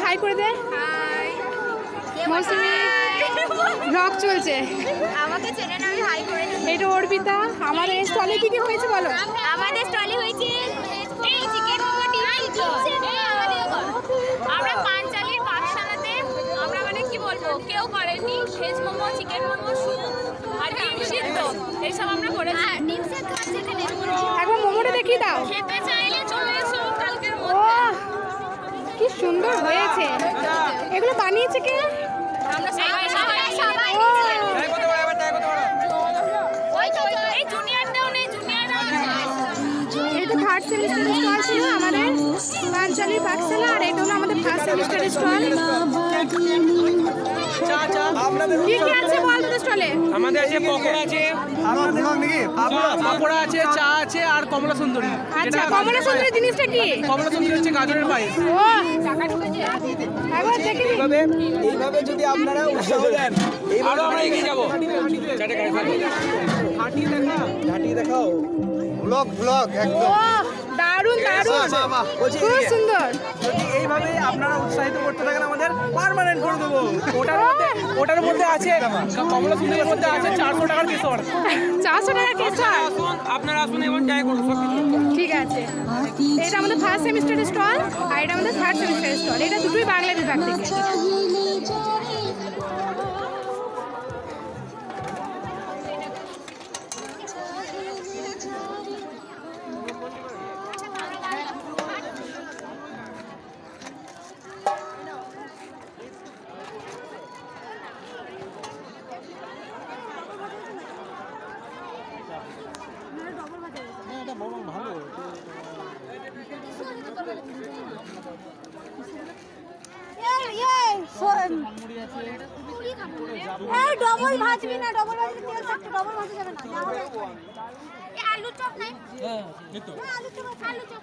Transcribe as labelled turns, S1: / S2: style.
S1: High করে দে। High মৌসুমি blog চলছে,
S2: আমাকে চেনে না, আমি হাই করে দিই।
S1: এটা অর্পিতা। আমাদের স্টলে কি কি হয়েছে বলো?
S2: আমাদের স্টলে হয়েছে এই চিকেন মোমো, আমরা পাঞ্চালির পাঠশালাতে আমরা মানে কি বলবো কেউ করেনি veg momo, chicken momo, soup আর ডিম সিদ্ধ এইসব আমরা করেছি। ডিম সিদ্ধ আছে এখানে।
S1: একবার মোমোটা দেখিয়ে দাও।
S2: খেতে চাইলে চলে এসো কালকের
S1: ও
S2: মধ্যে।
S1: কি সুন্দর হয়েছে। এগুলো বানিয়েছে কে?
S2: আমরা সবাই সবাই ওই তো এই জুনিয়রটাও নেই, জুনিয়ররাও আছে।
S1: এটা থার্ড সেমিস্টারের স্টল ছিল আমাদের পাঞ্চালির পাঠশালা, আর এটা হলো আমাদের ফার্স্ট সেমিস্টারের স্টল। কি কি আছে বল তোদের স্টলে?
S3: আমাদের আছে পকোড়া আছে, পাপড়া আছে, চা আছে আর কমলা সুন্দরী।
S1: আচ্ছা, কমলা সুন্দরী জিনিসটা কি?
S3: কমলা সুন্দরী হচ্ছে গাজরের পায়েস।
S1: ও একবার দেখে নি।
S4: এইভাবে যদি আপনারা উৎসাহ দেন,
S3: আরো আমরা এগিয়ে যাবো। চারটে গাড়ি থাকবে।
S4: ঘাটি দেখাও, ব্লগ একদম।
S1: ও দারুণ দারুণ,
S4: বলছি
S1: খুব
S4: এদিকে।
S1: সুন্দর।
S4: যদি এইভাবে আপনারা উৎসাহিত করতে থাকেন আমাদের পার্মানেন্ট করে দেবো।
S3: ওটার মধ্যে আছে কমলা সুন্দরীর মধ্যে আছে 400 টাকার কেশর।
S1: 400 টাকা কেশর।
S3: আপনারা আসুন এবং ট্রাই করুন সব কিছু।
S1: ঠিক আছে, এটা আমাদের ফার্স্ট সেমিস্টারের স্টল আর এটা আমাদের থার্ড সেমিস্টারের স্টল। এটা দুটোই বাংলা বিভাগ থেকে।
S2: ডবল ভাজবি না, ডবল ভাজলে তেল থাকতো, ডবল ভাজা যাবে না। আলু চপ নাই, আলু চপ।